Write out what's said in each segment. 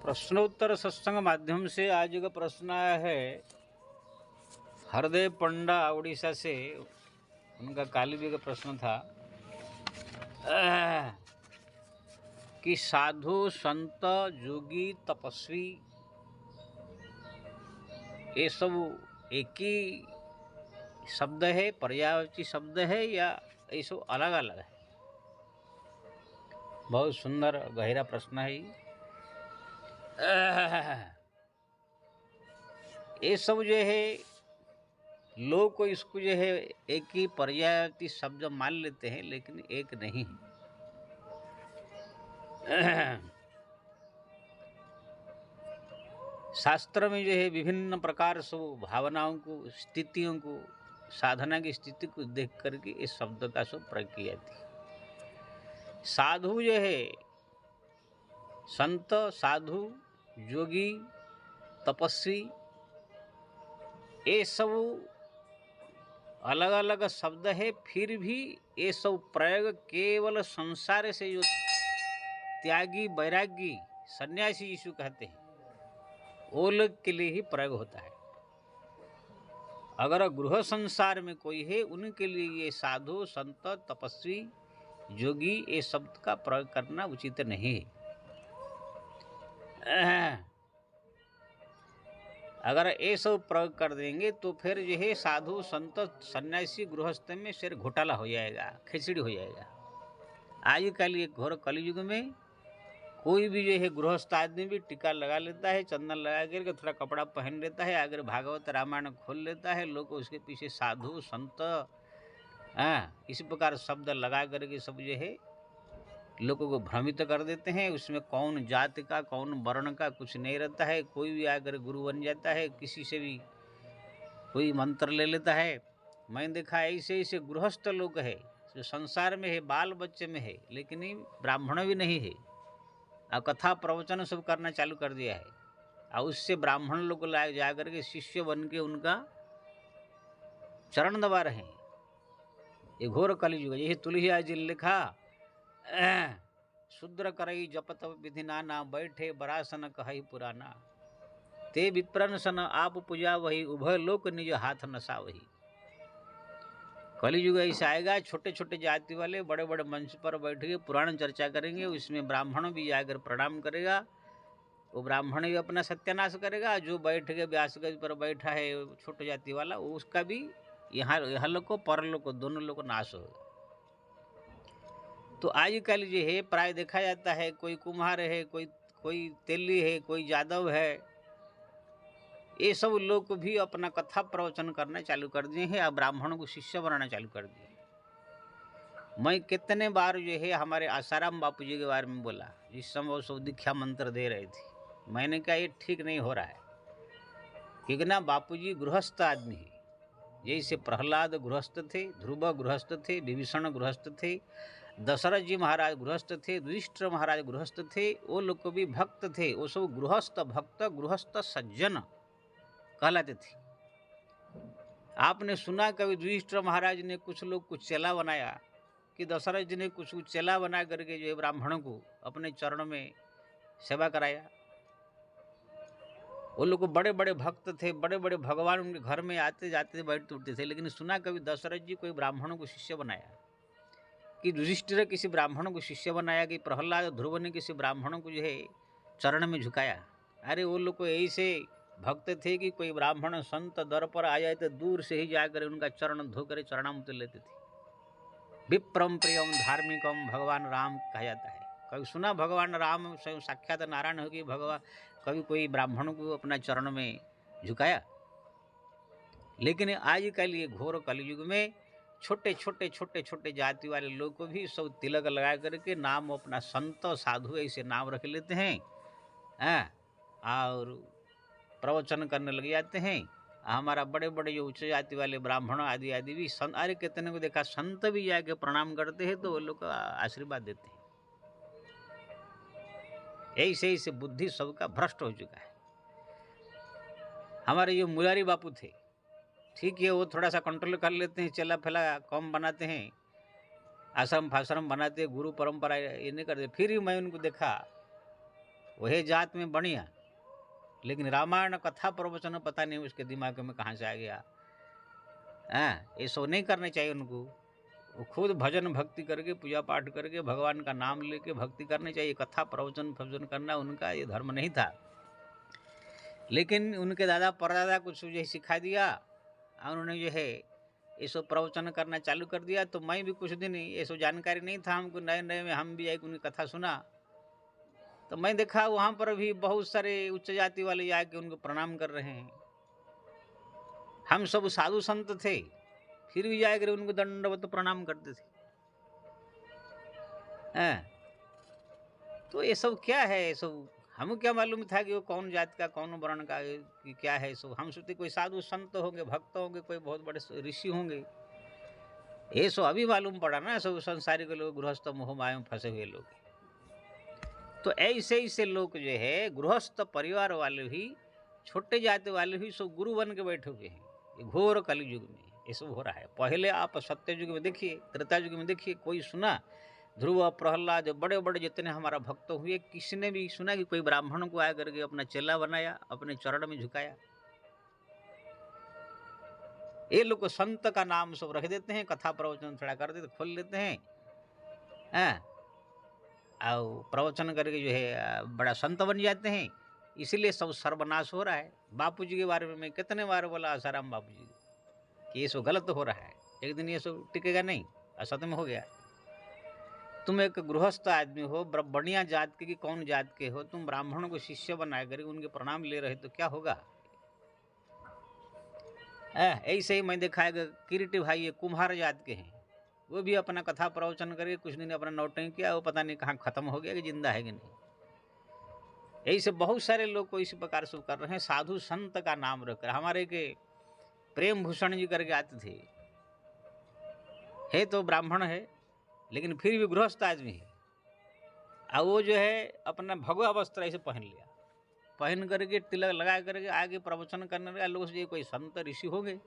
प्रश्नोत्तर सत्संग माध्यम से आज का प्रश्न आया है हरदेव पंडा उड़ीसा से। उनका कालीबी का प्रश्न था कि साधु संत जोगी तपस्वी ये सब एक ही शब्द है, पर्यायवाची शब्द है या ये सब अलग अलग है। बहुत सुंदर गहरा प्रश्न है ये सब जो है लोग को इसको जो है एक ही पर्यायवाची शब्द मान लेते हैं, लेकिन एक नहीं है। शास्त्र में जो है विभिन्न प्रकार से भावनाओं को, स्थितियों को, साधना की स्थिति को देख करके इस शब्द का सब प्रयोग किया जाती है। साधु जो है संत, साधु, जोगी, तपस्वी ये सब अलग अलग शब्द है, फिर भी ये सब प्रयोग केवल संसार से जो त्यागी, वैरागी, सन्यासी यीशु कहते हैं वो लोग के लिए ही प्रयोग होता है। अगर गृह संसार में कोई है उनके लिए ये साधु, संत, तपस्वी, जोगी ये शब्द का प्रयोग करना उचित नहीं है। अगर ये सब प्रयोग कर देंगे तो फिर जो है साधु, संत, सन्यासी, गृहस्थ में फिर घोटाला हो जाएगा, खिचड़ी हो जाएगा। आजकल ये घोर कलयुग में कोई भी जो है गृहस्थ आदमी भी टीका लगा लेता है, चंदन लगा करके थोड़ा कपड़ा पहन लेता है, अगर भागवत रामायण खोल लेता है, लोग उसके पीछे साधु, संत इसी प्रकार शब्द लगा करके सब जो है लोगों को भ्रमित कर देते हैं। उसमें कौन जाति का, कौन वर्ण का कुछ नहीं रहता है। कोई भी आकर गुरु बन जाता है, किसी से भी कोई मंत्र ले लेता है। मैं देखा ऐसे ऐसे गृहस्थ लोग है जो संसार में है, बाल बच्चे में है, लेकिन ब्राह्मण भी नहीं है, और कथा प्रवचन सब करना चालू कर दिया है, और उससे ब्राह्मण लोग को ला जा करके शिष्य बन के उनका चरण दबा रहे हैं। ये घोर कलयुग। यही तुलसिया जी लिखा शूद्र करई जपत विधि नाना, बैठे बरासन कहई पुराना, ते विप्रन सन आप पूजा वही, उभय लोक निज हाथ नसा वही। कलयुग ऐसा आएगा, छोटे छोटे जाति वाले बड़े बड़े मंच पर बैठ के पुराण चर्चा करेंगे, उसमें ब्राह्मण भी जाकर प्रणाम करेगा, वो ब्राह्मण भी अपना सत्यानाश करेगा, जो बैठ के व्यासगज पर बैठा है छोटे जाति वाला उसका भी यहाँ लोग को पर लोग को दोनों लोग को नाश होगा। तो आजकल जो है प्राय देखा जाता है कोई कुम्हार है, कोई तेली है, कोई यादव है, ये सब लोग को भी अपना कथा प्रवचन करना चालू कर दिए हैं और ब्राह्मणों को शिष्य बनाना चालू कर दिए। मैं कितने बार जो है हमारे आसाराम बापू जी के बारे में बोला, जिस समय वो सब दीक्षा मंत्र दे रहे थे, मैंने कहा ये ठीक नहीं हो रहा है, क्योंकि ना बापू जी गृहस्थ आदमी है। जैसे प्रहलाद गृहस्थ थे, ध्रुव गृहस्थ थे, विभीषण गृहस्थ थे, दशरथ जी महाराज गृहस्थ थे, युधिष्ठिर महाराज गृहस्थ थे, वो लोग को भी भक्त थे। वो सब गृहस्थ भक्त, गृहस्थ सज्जन कहलाते थे। आपने सुना कभी युधिष्ठिर महाराज ने कुछ लोग कुछ चेला बनाया, कि दशरथ जी ने कुछ चेला बना करके जो है ब्राह्मणों को अपने चरण में सेवा कराया। वो लोग बड़े बड़े भक्त थे, बड़े बड़े भगवान उनके घर में आते जाते बैठते उठते थे, लेकिन सुना कभी दशरथ जी कोई ब्राह्मणों को शिष्य बनाया, कि युधिष्ठिर किसी ब्राह्मणों को शिष्य बनाया, कि प्रहलाद ध्रुव ने किसी ब्राह्मणों को जो है चरण में झुकाया। अरे वो लोग को ऐसे भक्त थे कि कोई ब्राह्मण संत दर पर आ जाए तो दूर से ही जाकर उनका चरण धोकर चरणामृत लेते थे। विप्रम प्रियम धार्मिकम भगवान राम कहा जाता है। कभी सुना भगवान राम स्वयं साक्षात नारायण हो कि भगवान कभी कोई ब्राह्मण को अपना चरण में झुकाया? लेकिन आजकल ये घोर कलयुग में छोटे छोटे छोटे छोटे जाति वाले लोग को भी सब तिलक लगा करके नाम अपना संत, साधु ऐसे नाम रख लेते हैं और प्रवचन करने लग जाते हैं। हमारा बड़े बड़े जो उच्च जाति वाले ब्राह्मण आदि आदि भी संत, अरे कितने को देखा संत भी जाके प्रणाम करते हैं तो वो लोग का आशीर्वाद देते हैं। ऐसे ऐसे बुद्धि सबका भ्रष्ट हो चुका है। हमारे जो मुरारी बापू थे, ठीक है, वो थोड़ा सा कंट्रोल कर लेते हैं, चला फैला कम बनाते हैं, आश्रम फाश्रम बनाते हैं, गुरु परंपरा ये नहीं करते। फिर भी मैं उनको देखा वही जात में बढ़िया, लेकिन रामायण कथा प्रवचन पता नहीं उसके दिमाग में कहाँ से आ गया। ये सो नहीं करने चाहिए उनको। वो खुद भजन भक्ति करके पूजा पाठ करके भगवान का नाम लेके भक्ति करनी चाहिए। कथा प्रवचन करना उनका ये धर्म नहीं था। लेकिन उनके दादा परदादा कुछ जो सिखा दिया, उन्होंने जो है ये सब प्रवचन करना चालू कर दिया। तो मैं भी कुछ दिन ये सब जानकारी नहीं था हमको, नए नए में हम भी एक उनकी कथा सुना, तो मैं देखा वहाँ पर भी बहुत सारे उच्च जाति वाले आके उनको प्रणाम कर रहे हैं। हम सब साधु संत थे, फिर भी जाकर उनको दंडवत प्रणाम करते थे। तो ये सब क्या है? ये सब हमें क्या मालूम था कि वो कौन जात का कौन वर्ण का कि क्या है। सब हम सोचते कोई साधु संत होंगे, भक्त होंगे, कोई बहुत बड़े ऋषि होंगे। ये सब अभी मालूम पड़ा ना, सब संसारी के लोग, गृहस्थ मोह माया में फंसे हुए लोग। तो ऐसे ऐसे लोग जो है गृहस्थ परिवार वाले भी, छोटे जाति वाले भी सब गुरु बन के बैठे हुए हैं। ये घोर कलयुग में ये सब हो रहा है। पहले आप सत्य युग में देखिए, त्रेता युग में देखिए, कोई सुना ध्रुव, प्रहलाद, बड़े बड़े जितने हमारा भक्त हुए, किसी ने भी सुना कि कोई ब्राह्मण को आकर के अपना चेला बनाया, अपने चरण में झुकाया? ये लोग संत का नाम सब रख देते हैं, कथा प्रवचन थोड़ा कर देते, खोल लेते हैं, और प्रवचन करके जो है बड़ा संत बन जाते हैं। इसलिए सब सर्वनाश हो रहा है। बापू जी के बारे में मैं कितने बार बोला, आसाराम बापू जी, कि ये सब गलत हो रहा है। एक दिन ये सब टिकेगा नहीं, असत में हो गया। तुम एक गृहस्थ आदमी हो, बढ़िया जात के कि कौन जात के हो, तुम ब्राह्मणों को शिष्य बनाए करके उनके प्रणाम ले रहे तो क्या होगा? ऐसे ही मैं देखा है किरीटी भाई ये कुम्हार जात के हैं, वो भी अपना कथा प्रवचन करके कुछ दिन अपना नौटंकी किया, वो पता नहीं कहाँ खत्म हो गया कि जिंदा है कि नहीं। ऐसे बहुत सारे लोग को इस प्रकार से कर रहे हैं, साधु संत का नाम रखकर। हमारे के प्रेम भूषण जी करके आते थे, है तो ब्राह्मण है लेकिन फिर भी गृहस्थ आदमी है, और वो जो है अपना भगवा वस्त्र ऐसे पहन लिया, पहन करके तिलक लगा करके आगे प्रवचन करने लगा। लोग सोचे कोई संत ऋषि होंगे।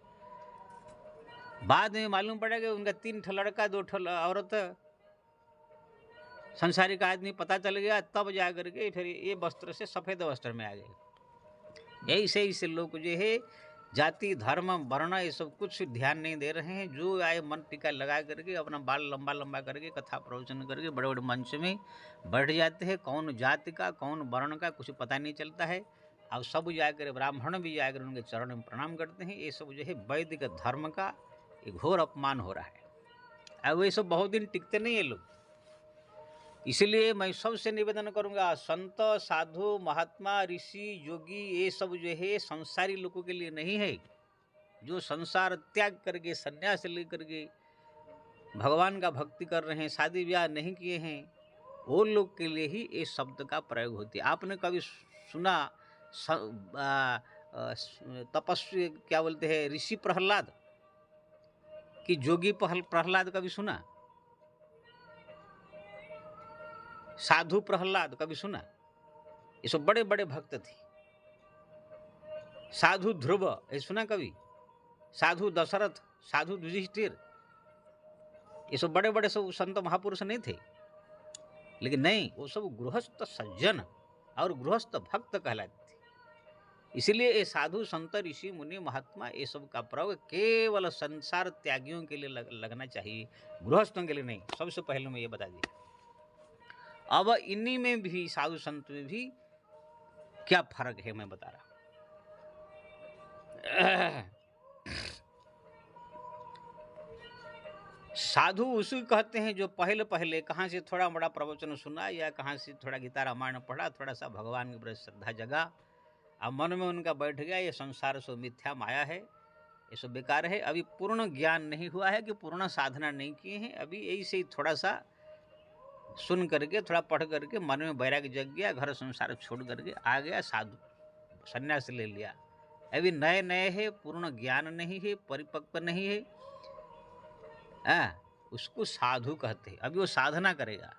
बाद में मालूम पड़ा कि उनका 3 ठो लड़का 2 ठो औरत, संसारिक आदमी पता चल गया। तब जा करके फिर ये वस्त्र से सफ़ेद वस्त्र में आ गए। ऐसे ऐसे लोग जो है जाति धर्म वर्ण ये सब कुछ ध्यान नहीं दे रहे हैं। जो आए मन टीका लगा करके अपना बाल लंबा लंबा करके कथा प्रवचन करके बड़े बड़े मंच में बैठ जाते हैं। कौन जाति का कौन वर्ण का कुछ पता नहीं चलता है। और सब जाकर ब्राह्मण भी जाकर उनके चरण में प्रणाम करते हैं। ये सब जो है वैदिक धर्म का एक घोर अपमान हो रहा है। और ये सब बहुत दिन टिकते नहीं है लोग। इसलिए मैं सबसे निवेदन करूंगा, संत साधु महात्मा ऋषि योगी ये सब जो है संसारी लोगों के लिए नहीं है। जो संसार त्याग करके संन्यास लेकर के भगवान का भक्ति कर रहे हैं, शादी ब्याह नहीं किए हैं, वो लोग के लिए ही ये शब्द का प्रयोग होती है। आपने कभी सुना तपस्वी क्या बोलते हैं ऋषि प्रहलाद कि जोगी प्रहलाद कभी सुना? साधु प्रहलाद कभी सुना? ये सब बड़े बड़े भक्त थे। साधु ध्रुव ये सुना कभी? साधु दशरथ, साधु युधिष्ठिर, ये सब बड़े बड़े सब संत महापुरुष नहीं थे? लेकिन नहीं, वो सब गृहस्थ सज्जन और गृहस्थ भक्त कहलाते थे। इसलिए ये साधु संत ऋषि मुनि महात्मा ये सब का प्रयोग केवल संसार त्यागियों के लिए लगना चाहिए, गृहस्थों के लिए नहीं। सबसे पहले मैं ये बता दिया। अब इन्हीं में भी साधु संत में भी क्या फर्क है मैं बता रहा हूं। साधु उसी कहते हैं जो पहले पहले कहाँ से थोड़ा बड़ा प्रवचन सुना या कहाँ से थोड़ा गीता रामायण पढ़ा, थोड़ा सा भगवान के प्रति श्रद्धा जगा, अब मन में उनका बैठ गया ये संसार सो मिथ्या माया है, ये सब बेकार है। अभी पूर्ण ज्ञान नहीं हुआ है कि पूर्ण साधना नहीं किए हैं। अभी यही से थोड़ा सा सुन करके थोड़ा पढ़ करके मन में वैराग्य जग गया, घर संसार छोड़ करके आ गया, साधु संन्यास ले लिया। अभी नए नए है, पूर्ण ज्ञान नहीं है, परिपक्व नहीं है, उसको साधु कहते हैं। अभी वो साधना करेगा,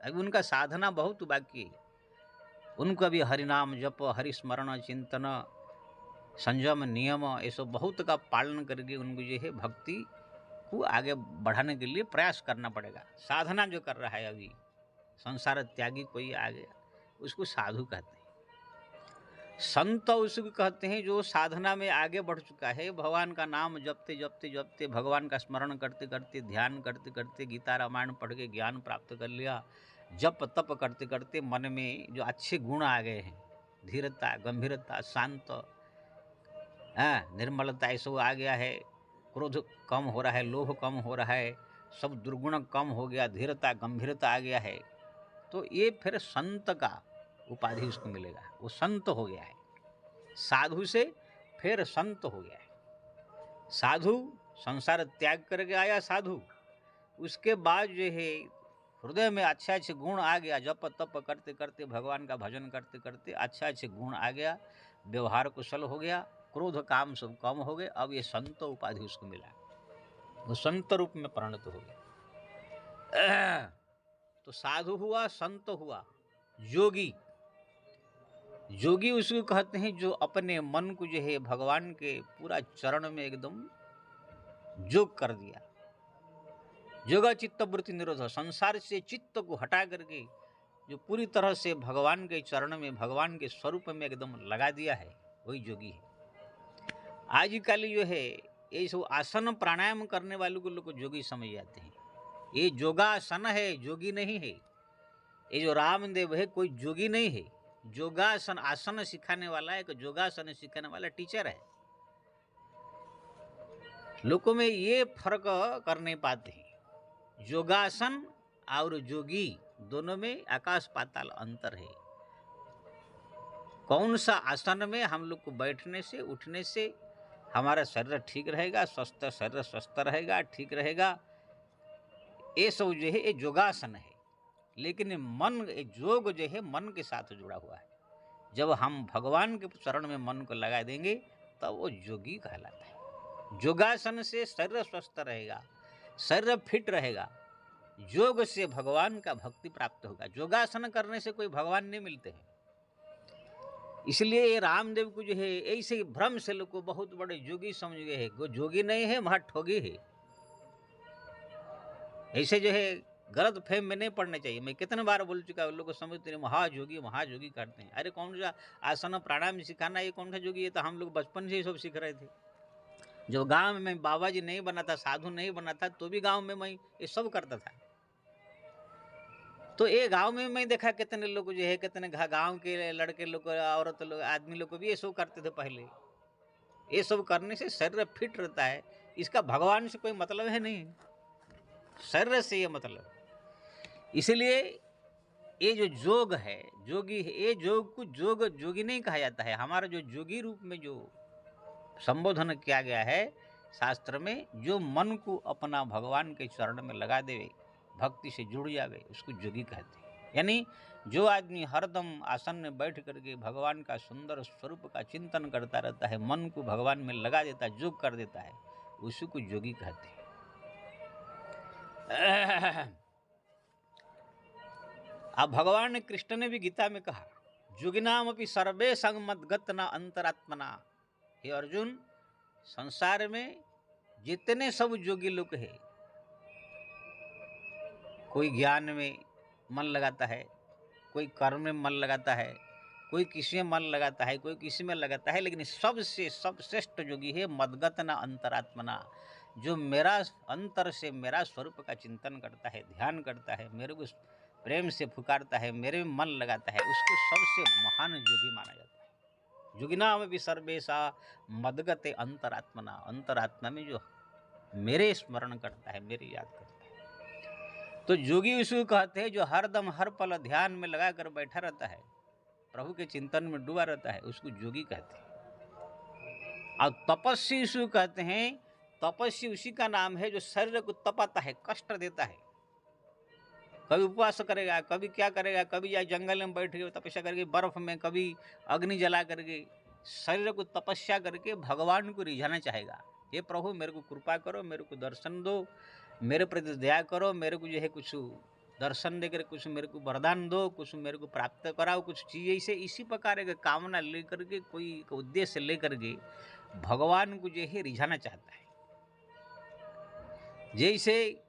अभी उनका साधना बहुत बाकी है। उनको अभी हरिनाम जप, हरिस्मरण, चिंतन, संयम, नियम ये सब बहुत का पालन करके उनको जो है भक्ति को आगे बढ़ाने के लिए प्रयास करना पड़ेगा। साधना जो कर रहा है अभी संसार त्यागी कोई आ गया, उसको साधु कहते हैं। संत उसको कहते हैं जो साधना में आगे बढ़ चुका है, भगवान का नाम जपते जपते जपते, भगवान का स्मरण करते करते, ध्यान करते करते, गीता रामायण पढ़ के ज्ञान प्राप्त कर लिया, जप तप करते करते मन में जो अच्छे गुण आ गए हैं, धीरता, गंभीरता, शांत, निर्मलता, ये सब आ गया है, क्रोध कम हो रहा है, लोभ कम हो रहा है, सब दुर्गुण कम हो गया, धीरता गंभीरता आ गया है, तो ये फिर संत का उपाधि उसको मिलेगा, वो संत हो गया है। साधु से फिर संत हो गया है। साधु संसार त्याग करके आया साधु, उसके बाद जो है हृदय में अच्छे अच्छे गुण आ गया, जप तप करते करते, भगवान का भजन करते करते अच्छे अच्छे गुण आ गया, व्यवहार कुशल हो गया, क्रोध काम सब कम हो गए, अब ये संत उपाधि उसको मिला, वो संत रूप में परिणत हो गया। तो साधु हुआ, संत हुआ, योगी। योगी उसको कहते हैं जो अपने मन को जो है भगवान के पूरा चरण में एकदम जोग कर दिया। योगा चित्त वृत्ति निरोध, संसार से चित्त को हटा करके जो पूरी तरह से भगवान के चरण में, भगवान के स्वरूप में एकदम लगा दिया है, वही योगी है। आजकल जो है ये सब आसन प्राणायाम करने वालों को लोग योगी समझ जाते हैं, ये योगासन है, योगी नहीं है। ये जो रामदेव है कोई योगी नहीं है, योगासन आसन सिखाने वाला है, एक योगासन सिखाने वाला टीचर है। लोगों में ये फर्क कर नहीं पाते हैं, योगासन और योगी दोनों में आकाश पाताल अंतर है। कौन सा आसन में हम लोग को बैठने से, उठने से हमारा शरीर ठीक रहेगा, स्वस्थ शरीर स्वस्थ रहेगा, ठीक रहेगा, ये सब जो है ये योगासन है। लेकिन मन, योग जो है मन के साथ जुड़ा हुआ है। जब हम भगवान के चरण में मन को लगा देंगे तब वो योगी कहलाता है। योगासन से शरीर स्वस्थ रहेगा, शरीर फिट रहेगा, योग से भगवान का भक्ति प्राप्त होगा। योगासन करने से कोई भगवान नहीं मिलते हैं। इसलिए ये रामदेव को जो है ऐसे भ्रम से लोग को बहुत बड़े योगी समझ गए हैं, वो योगी नहीं है, वहाँ ठोगी है। ऐसे जो है गलत फहम में नहीं पड़ना चाहिए। मैं कितने बार बोल चुका हूँ, लोग को समझते नहीं महायोगी करते हैं। अरे कौन सा आसन प्राणायाम सिखाना, ये कौन सा योगी है? तो हम लोग बचपन से ही सब सीख रहे थे। जो गांव में बाबा जी नहीं बना था, साधु नहीं बना था, तो भी गांव में मैं ये सब करता था। तो ये गांव में मैं देखा कितने लोग जो है, कितने गांव के लड़के लोग, औरत लोग, आदमी लोग को भी ये सब करते थे पहले। ये सब करने से शरीर फिट रहता है, इसका भगवान से कोई मतलब है नहीं, शरीर से ये मतलब। इसलिए ये जो योग है, योगी है, ये योग को योगी नहीं कहा जाता है। हमारा जो योगी रूप में जो संबोधन किया गया है शास्त्र में, जो मन को अपना भगवान के चरण में लगा देवे, भक्ति से जुड़ जावे, उसको योगी कहते हैं। यानी जो आदमी हरदम आसन में बैठ करके भगवान का सुंदर स्वरूप का चिंतन करता रहता है, मन को भगवान में लगा देता है, योग कर देता है, उसी को योगी कहते हैं। अब भगवान कृष्ण ने भी गीता में कहा, योगिनाम अपि सर्वे संग मद्गतना अंतरात्मना। हे अर्जुन, संसार में जितने सब योगी लोग हैं, कोई ज्ञान में मन लगाता है, कोई कर्म में मन लगाता है, कोई किसी में मन लगाता है, कोई किसी में लगाता है, लेकिन सबसे सबश्रेष्ठ योगी है मद्गतना अंतरात्मना, जो मेरा अंतर से मेरा स्वरूप का चिंतन करता है, ध्यान करता है, मेरे को प्रेम से पुकारता है, मेरे में मन लगाता है, उसको सबसे महान योगी माना जाता है। योगिनाम भी सर्वेशा मद्गते अंतरात्मना, अंतरात्मा में जो मेरे स्मरण करता है, मेरी याद करता है। तो योगी उसको कहते हैं जो हरदम हर पल ध्यान में लगा कर बैठा रहता है, प्रभु के चिंतन में डूबा रहता है, उसको योगी कहते हैं। और तपस्वी उसको कहते हैं, तपस्वी उसी का नाम है जो शरीर को तपाता है, कष्ट देता है। कभी उपवास करेगा, कभी क्या करेगा, कभी या जंगल में बैठ के तपस्या करके, बर्फ में, कभी अग्नि जला करके, शरीर को तपस्या करके भगवान को रिझाना चाहेगा। ये प्रभु मेरे को कृपा करो, मेरे को दर्शन दो, मेरे प्रति दया करो, मेरे को जो है कुछ दर्शन देकर कुछ मेरे को वरदान दो, कुछ मेरे को प्राप्त कराओ, कुछ चीज़ ऐसे इसी प्रकार के कामना लेकर के, कोई उद्देश्य लेकर के भगवान को जो है रिझाना चाहता है। जैसे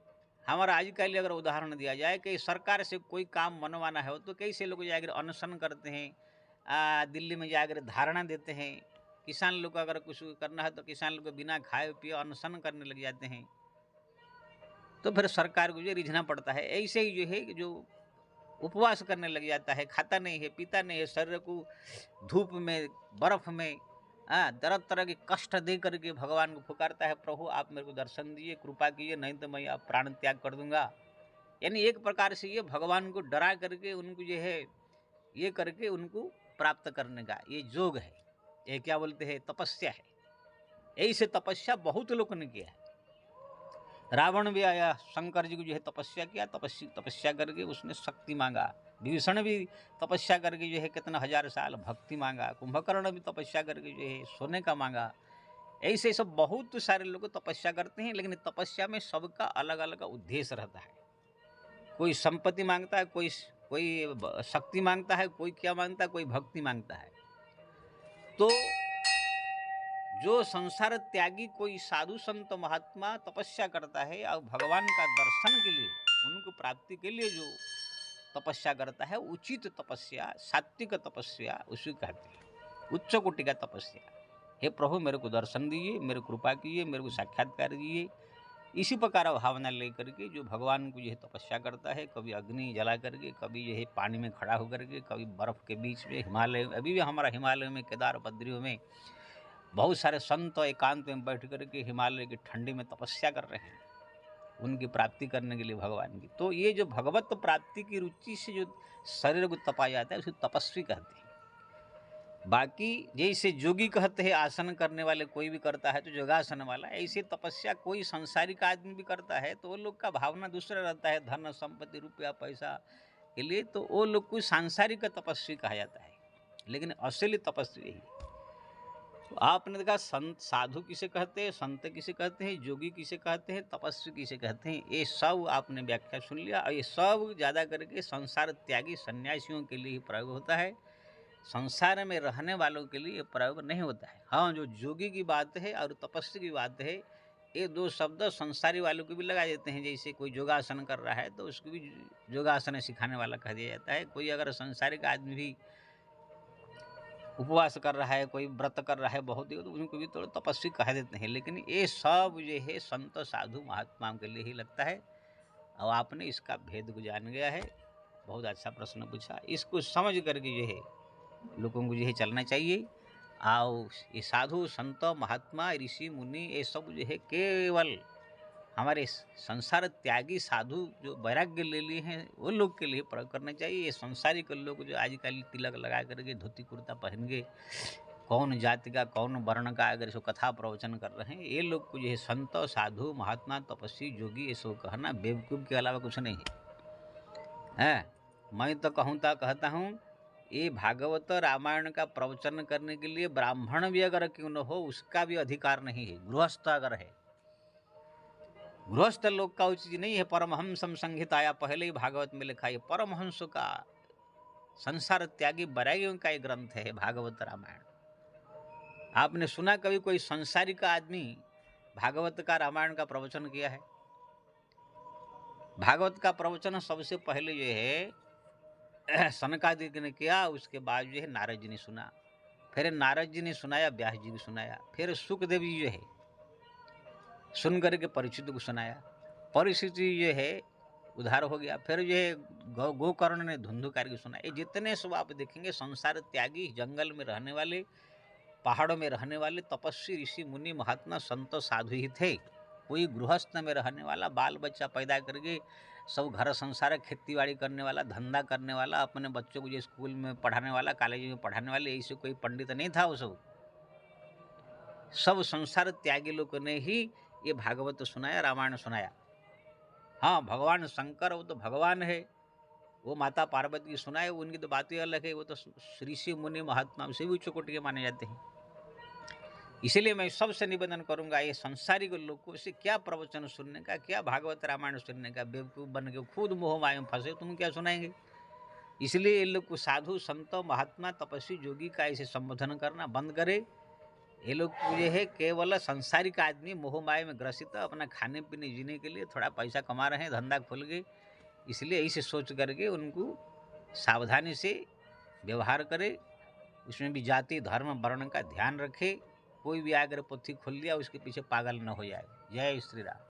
हमारा आजकल अगर उदाहरण दिया जाए कि सरकार से कोई काम मनवाना है तो कैसे लोग जाकर अनशन करते हैं, दिल्ली में जाकर धारणा देते हैं। किसान लोग को अगर कुछ करना है तो किसान लोग को बिना खाए पिए अनशन करने लग जाते हैं, तो फिर सरकार को जो रिझना पड़ता है। ऐसे ही जो है जो उपवास करने लग जाता है, खाता नहीं है, पीता नहीं है, शरीर को धूप में बर्फ में तरह तरह के कष्ट दे करके भगवान को पुकारता है, प्रभु आप मेरे को दर्शन दीजिए, कृपा कीजिए, नहीं तो मैं आप प्राण त्याग कर दूंगा। यानी एक प्रकार से ये भगवान को डरा करके उनको जो है ये करके उनको प्राप्त करने का ये योग है, ये क्या बोलते हैं तपस्या है। ऐसे तपस्या बहुत लोगों ने किया है। रावण भी आया, शंकर जी को जो है तपस्या किया, तपस्या करके उसने शक्ति मांगा। विभीषण भी तपस्या करके जो है कितना 1000 साल भक्ति मांगा। कुंभकर्ण भी तपस्या करके जो है सोने का मांगा। ऐसे सब बहुत सारे लोग तपस्या करते हैं, लेकिन तपस्या में सबका अलग अलग उद्देश्य रहता है। कोई संपत्ति मांगता है, कोई शक्ति मांगता है, कोई क्या मांगता है, कोई भक्ति मांगता है। तो जो संसार त्यागी कोई साधु संत महात्मा तपस्या करता है और भगवान का दर्शन के लिए, उनको प्राप्ति के लिए जो तपस्या करता है, उचित तपस्या, सात्विक तपस्या उसी कहते हैं, उच्च कोटि का तपस्या। हे प्रभु मेरे को दर्शन दीजिए, मेरे कृपा कीजिए, मेरे को साक्षात्कार दीजिए, इसी प्रकार भावना लेकर के जो भगवान को जो है तपस्या करता है, कभी अग्नि जला करके, कभी जो है पानी में खड़ा होकर के, कभी बर्फ के बीच में, हिमालय, अभी भी हमारा हिमालय में केदार बद्रियों में बहुत सारे संत एकांत में बैठ करके हिमालय की ठंडी में तपस्या कर रहे हैं उनकी प्राप्ति करने के लिए भगवान की। तो ये जो भगवत प्राप्ति की रुचि से जो शरीर को तपाया जाता है उसे तपस्वी कहते हैं। बाकी जैसे योगी कहते हैं आसन करने वाले कोई भी करता है तो योगासन वाला, ऐसे तपस्या कोई संसारिक आदमी भी करता है तो वो लोग का भावना दूसरा रहता है, धन संपत्ति रुपया पैसा के लिए, तो वो लोग को सांसारिक तपस्वी कहा जाता है। लेकिन असली तपस्वी यही। तो आपने देखा संत साधु किसे कहते हैं, संत किसे कहते हैं, योगी किसे कहते हैं, तपस्वी किसे कहते हैं, ये सब आपने व्याख्या सुन लिया। और ये सब ज़्यादा करके संसार त्यागी सन्यासियों के लिए ही प्रयोग होता है, संसार में रहने वालों के लिए प्रयोग नहीं होता है। हाँ, जो योगी की बात है और तपस्वी की बात है, ये दो शब्द संसारी वालों को भी लगा देते हैं। जैसे कोई योगासन कर रहा है तो उसको भी योगासन सिखाने वाला कह दिया जाता है। कोई अगर संसारिक आदमी भी उपवास कर रहा है, कोई व्रत कर रहा है बहुत ही, तो उनको भी थोड़ा तपस्वी कह देते हैं। लेकिन ये सब जो है संत साधु महात्माओं के लिए ही लगता है। और आपने इसका भेद को जान गया है, बहुत अच्छा प्रश्न पूछा। इसको समझ करके जो है लोगों को जो है चलना चाहिए। और ये साधु संत महात्मा ऋषि मुनि ये सब जो है केवल हमारे संसार त्यागी साधु जो वैराग्य ले लिए हैं वो लोग के लिए प्रयोग करना चाहिए। ये संसारिक लोग जो आजकल तिलक लगा करके धोती कुर्ता पहन के कौन जाति का कौन वर्ण का अगर इसको कथा प्रवचन कर रहे हैं, ये लोग को जो है संत साधु महात्मा तपस्वी योगी ये सब कहना बेवकूफ़ के अलावा कुछ नहीं है। मैं तो कहता हूँ ये भागवत रामायण का प्रवचन करने के लिए ब्राह्मण भी अगर क्यों न हो उसका भी अधिकार नहीं है। गृहस्थ अगर है, गृहस्थ लोग का उचित नहीं है। परमहंसम संहिताया पहले ही भागवत में लिखा है, परमहंस का संसार त्यागी वैरागियों का एक ग्रंथ है भागवत रामायण। आपने सुना कभी कोई संसारिक आदमी भागवत का रामायण का प्रवचन किया है? भागवत का प्रवचन सबसे पहले जो है सनकादिक ने किया, उसके बाद जो है नारद जी ने सुना, फिर नारद जी ने सुनाया, व्यास जी को सुनाया, फिर सुखदेव जी जो है सुन करके परीक्षित को सुनाया, परीक्षित जो है उद्धार हो गया, फिर जो है गोकर्ण ने धुंधुकार को सुनाया। ये जितने सब आप देखेंगे संसार त्यागी, जंगल में रहने वाले, पहाड़ों में रहने वाले तपस्वी ऋषि मुनि महात्मा संत साधु ही थे। कोई गृहस्थ में रहने वाला, बाल बच्चा पैदा करके सब घर संसार खेती बाड़ी करने वाला, धंधा करने वाला, अपने बच्चों को जो स्कूल में पढ़ाने वाला, कॉलेज में पढ़ाने वाले, ऐसे कोई पंडित नहीं था। वो सब संसार त्यागी लोगों ने ही ये भागवत सुनाया, रामायण सुनाया। हाँ, भगवान शंकर वो तो भगवान है, वो माता पार्वती की सुनाए, उनकी तो बातें अलग है, वो तो ऋषि मुनि महात्मा उसे भी उच्च कोटि के माने जाते हैं। इसलिए मैं सबसे निवेदन करूंगा, ये संसारिक लोगों से क्या प्रवचन सुनने का, क्या भागवत रामायण सुनने का, बेवकूफ़ बन के खुद मोह माया में फंसे, तुम क्या सुनाएंगे। इसलिए इन लोग को साधु संत महात्मा तपस्वी योगी का ऐसे संबोधन करना बंद करे ये लोग जो है केवल सांसारिक आदमी मोह माया में ग्रसित है, अपना खाने पीने जीने के लिए थोड़ा पैसा कमा रहे हैं, धंधा खुल गए, इसलिए इसे सोच करके उनको सावधानी से व्यवहार करे, उसमें भी जाति धर्म वर्ण का ध्यान रखे, कोई भी आकर पोथी खोल लिया उसके पीछे पागल न हो जाए। जय श्री राम।